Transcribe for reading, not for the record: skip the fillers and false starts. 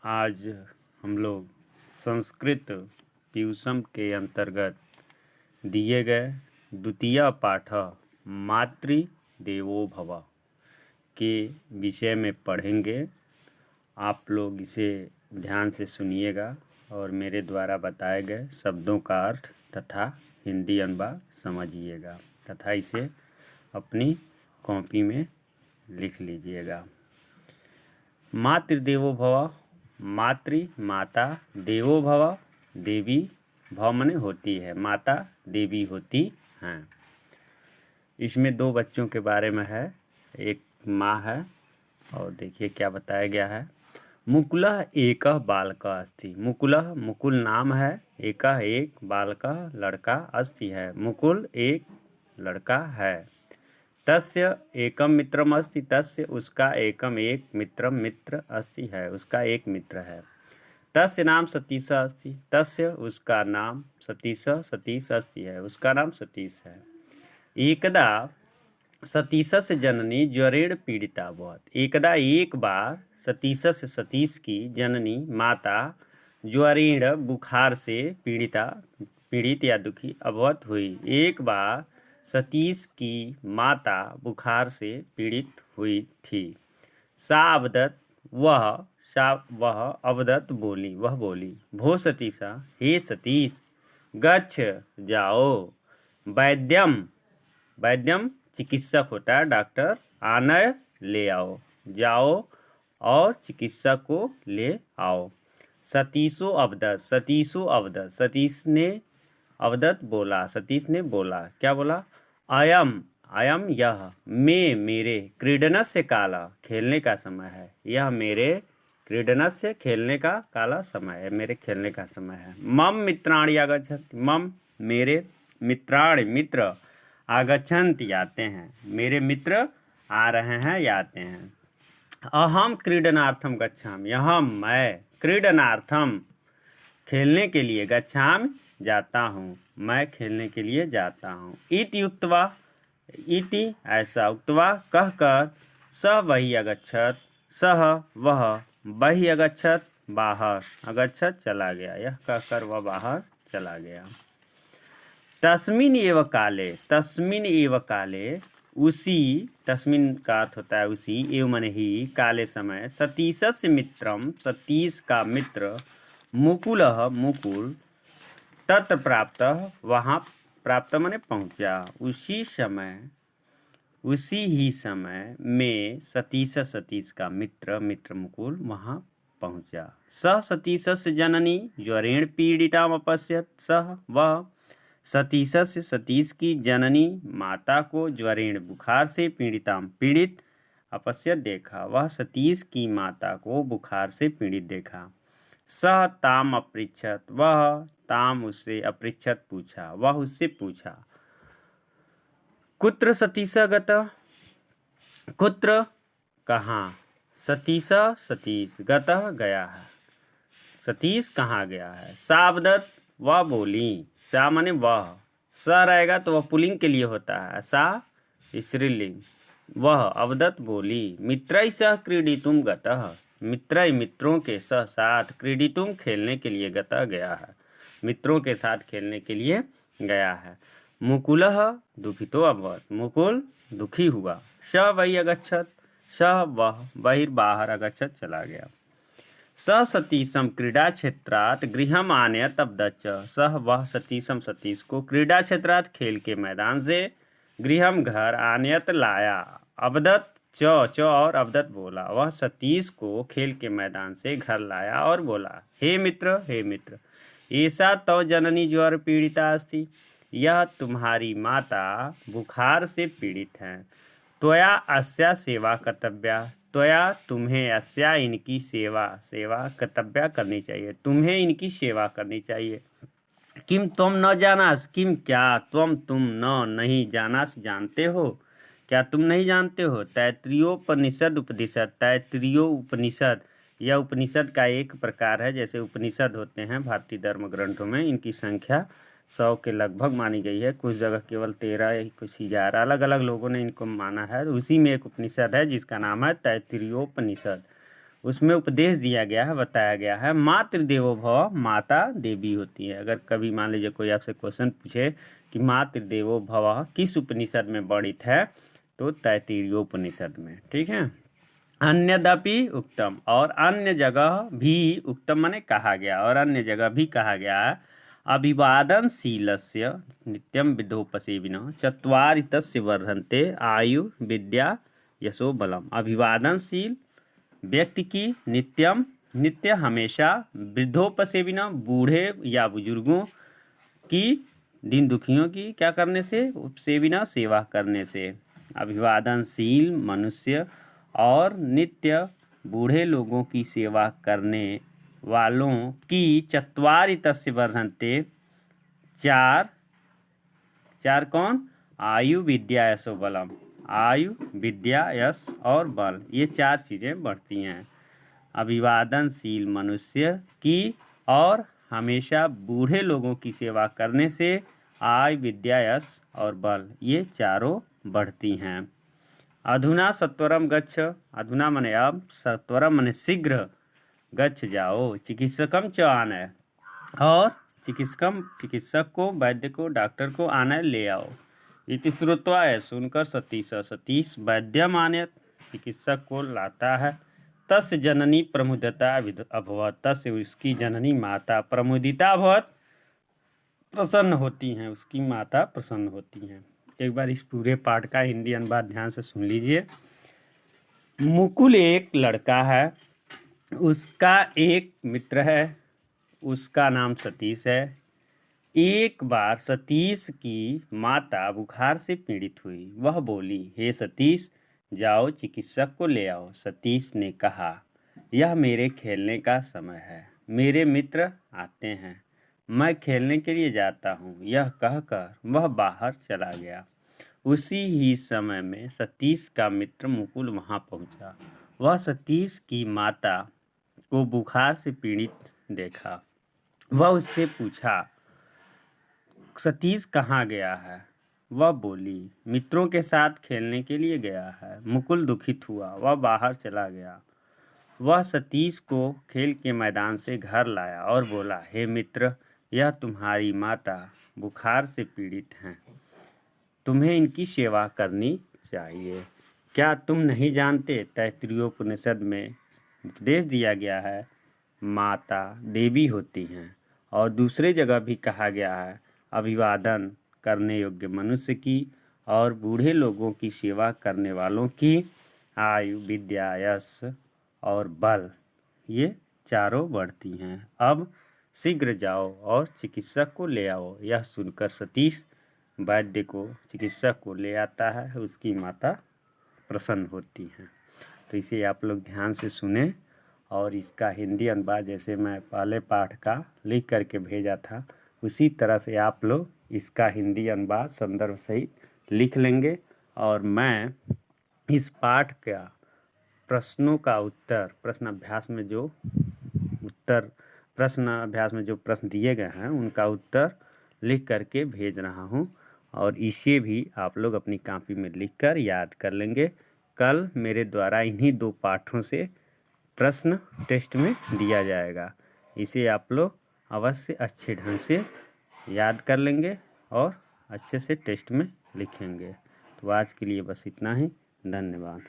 आज हम लोग संस्कृत ट्यूशन के अंतर्गत दिए गए द्वितीय पाठ मातृदेवो भव के विषय में पढ़ेंगे। आप लोग इसे ध्यान से सुनिएगा और मेरे द्वारा बताए गए शब्दों का अर्थ तथा हिंदी अनुवाद समझिएगा तथा इसे अपनी कॉपी में लिख लीजिएगा। मातृदेवो भव, मातृ माता, देवो भव देवी, भव माने होती है, माता देवी होती हैं। इसमें दो बच्चों के बारे में है, एक माँ है और देखिए क्या बताया गया है। मुकुलः एकः बालकः अस्ति। मुकुलः मुकुल नाम है, एकः एक, बालकः लड़का, अस्ति है, मुकुल एक लड़का है। तस्य एकम मित्रम अस्ति। तस्य उसका एकम एक, मित्रम मित्र अस्ति है, उसका एक मित्र है। तस्य नाम सतीश अस्ति। तस्य उसका नाम सतीश अस्ति है, उसका नाम सतीश है। एकदा सतीशस्य जननी ज्वरेण पीड़िता अभवत्। एकदा एक बार सतीशस्य सतीश की जननी माता ज्वरेण बुखार से पीड़ित या दुखी अभवत हुई। एक बार सतीश की माता बुखार से पीड़ित हुई थी। सा अवदत बोली, वह बोली, भो सतीशा, हे सतीश, गच्छ जाओ, वैद्यम चिकित्सक होता है, डॉक्टर, आनय ले आओ, जाओ और चिकित्सक को ले आओ। सतीशो अवदत, सतीश ने बोला, क्या बोला? अयम यह, मेरे, क्रीडनस्य काला, खेलने का समय है। यह मेरे क्रीडनस्य खेलने का काला समय है, मेरे खेलने का समय है। मम मित्राणि आगच्छन्ति, मम मेरे, मित्राणि मित्र, आगच्छन्ति आते हैं, मेरे मित्र आ रहे हैं या आते हैं। अहम क्रीडनार्थम गच्छामि, अहम मैं, क्रीडनार्थम खेलने के लिए, गच्छामि जाता हूँ, मैं खेलने के लिए जाता हूँ। इति उक्त्वा, इति ऐसा, उक्त्वा कहकर, सह वही अगच्छत, सह वह, वही अगच्छत बाहर, अगच्छत चला गया, यह कहकर वह बाहर चला गया। तस्मिन् एव काले, उसी, तस्मिन् का अर्थ होता है उसी, एव माने ही, काले समय, सतीशस्य मित्रम, सतीश का मित्र, मुकुलः मुकुल, तत्र प्राप्त, वहाँ प्राप्त माने पहुँचा, उसी ही समय में सतीश का मित्र मुकुल वहाँ पहुँचा। सह सतीशस्य जननी ज्वरेण पीड़िताम अपश्यत। सह वह, सतीशस्य सतीश की जननी माता को ज्वरेण बुखार से पीड़ित अपश्यत देखा, वह सतीश की माता को बुखार से पीड़ित देखा। सह ताम अपृच्छत, वह ताम उससे अपृच्छत पूछा, वह उससे पूछा। कुत्र सतीश गतः, कुत्र कहाँ, सतीश गतः गया है, सतीश कहाँ गया है। सावदत, वह बोली, सा माने वह, स रहेगा तो वह पुल्लिंग के लिए होता है, सा स्त्रीलिंग, वह अवदत बोली, मित्रैः सह क्रीडितुम गतः, मित्रों के साथ, क्रीडितुम खेलने के लिए, गतः गया है, मित्रों के साथ खेलने के लिए गया है। मुकुलः दुखितो अभवत्, मुकुल दुखी हुआ। स वही अगच्छत, स वह बहिर्बाहर अगच्छत चला गया। स सतीशम क्रीडा क्षेत्रात् गृहम आनयत अवदच्च, सह वह सतीशम सतीश को क्रीडा क्षेत्रात् खेल के मैदान से गृहम घर आनयत लाया, अवदत च और अवदत बोला, वह सतीश को खेल के मैदान से घर लाया और बोला, हे मित्र, ऐसा तव जननी ज्वर पीड़िता अस्ति, यह तुम्हारी माता बुखार से पीड़ित हैं। त्वया अस्या सेवा कर्तव्या, त्वया तुम्हें, अस्या इनकी सेवा कर्तव्या करनी चाहिए, तुम्हें इनकी सेवा करनी चाहिए। किम तुम न जानास, किम क्या, तुम न नहीं जानास जानते हो, क्या तुम नहीं जानते हो। तैत्तिरीयोपनिषद उपनिषद, तैत्तिरीय उपनिषद, यह उपनिषद का एक प्रकार है। जैसे उपनिषद होते हैं भारतीय धर्म ग्रंथों में, इनकी संख्या 100 के लगभग मानी गई है, कुछ जगह केवल 13, कुछ 1000, अलग अलग लोगों ने इनको माना है। उसी में एक उपनिषद है जिसका नाम है तैत्तिरीयोपनिषद। उसमें उपदेश दिया गया है, बताया गया है मातृदेवो भव, माता देवी होती है। अगर कभी मान लीजिए कोई आपसे क्वेश्चन पूछे कि मातृदेवो भव किस उपनिषद में वर्णित है, तो तैत्तिरीयोपनिषद में। ठीक है। अन्यदपि उक्तम, और अन्य जगह भी उक्तम माने कहा गया, और अन्य जगह भी कहा गया है अभिवादनशीलस्य नित्यम विद्धोपसेविनः चत्वारि तस्य वर्धन्ते आयु विद्या यशो बलम। अभिवादनशील व्यक्ति की नित्य हमेशा वृद्धोपसेविना बूढ़े या बुजुर्गों की, दीन दुखियों की क्या करने से, उपसेविना सेवा करने से। अभिवादनशील मनुष्य और नित्य बूढ़े लोगों की सेवा करने वालों की चत्वारि तस्य वर्धन्ते, चार कौन, आयु विद्या यशो बलम, आयु विद्या यश और बल, ये 4 चीज़ें बढ़ती हैं। अभिवादनशील मनुष्य की और हमेशा बूढ़े लोगों की सेवा करने से आयु विद्या यश और बल, ये चारों बढ़ती हैं। अधुना सत्वरम गच्छ, अधुना मने अब, सत्वरम मने शीघ्र, गच्छ जाओ, चिकित्सकम च आनय, और चिकित्सक को, वैद्य को, डॉक्टर को आनय ले आओ। इति श्रुत्वा है सुनकर सतीश वैद्यम आनयत, चिकित्सक को लाता है। तस्य जननी प्रमुदिता अभवत, तस्य उसकी जननी माता प्रमुदिता अभवत, प्रसन्न होती हैं, उसकी माता प्रसन्न होती हैं। एक बार इस पूरे पाठ का हिंदी अनुवाद ध्यान से सुन लीजिए। मुकुल एक लड़का है, उसका एक मित्र है, उसका नाम सतीश है। एक बार सतीश की माता बुखार से पीड़ित हुई। वह बोली, हे सतीश, जाओ चिकित्सक को ले आओ। सतीश ने कहा, यह मेरे खेलने का समय है, मेरे मित्र आते हैं, मैं खेलने के लिए जाता हूँ। यह कहकर वह बाहर चला गया। उसी ही समय में सतीश का मित्र मुकुल वहाँ पहुँचा। वह सतीश की माता को बुखार से पीड़ित देखा। वह उससे पूछा, सतीश कहाँ गया है? वह बोली, मित्रों के साथ खेलने के लिए गया है। मुकुल दुखित हुआ, वह बाहर चला गया। वह सतीश को खेल के मैदान से घर लाया और बोला, हे मित्र, यह तुम्हारी माता बुखार से पीड़ित हैं, तुम्हें इनकी सेवा करनी चाहिए। क्या तुम नहीं जानते, तैत्तिरीयोपनिषद में उपदेश दिया गया है माता देवी होती हैं, और दूसरे जगह भी कहा गया है अभिवादन करने योग्य मनुष्य की और बूढ़े लोगों की सेवा करने वालों की आयु विद्या यश और बल, ये चारों बढ़ती हैं। अब शीघ्र जाओ और चिकित्सक को ले आओ। यह सुनकर सतीश वैद्य को, चिकित्सक को ले आता है। उसकी माता प्रसन्न होती हैं। तो इसे आप लोग ध्यान से सुने, और इसका हिंदी अनुवाद जैसे मैं पहले पाठ का लिख करके भेजा था, उसी तरह से आप लोग इसका हिंदी अनुवाद संदर्भ सहित लिख लेंगे। और मैं इस पाठ का प्रश्नों का उत्तर, प्रश्न अभ्यास में जो प्रश्न दिए गए हैं उनका उत्तर लिख करके भेज रहा हूँ, और इसे भी आप लोग अपनी कॉपी में लिखकर याद कर लेंगे। कल मेरे द्वारा इन्हीं 2 पाठों से प्रश्न टेस्ट में दिया जाएगा। इसे आप लोग अवश्य अच्छे ढंग से याद कर लेंगे और अच्छे से टेस्ट में लिखेंगे। तो आज के लिए बस इतना ही। धन्यवाद।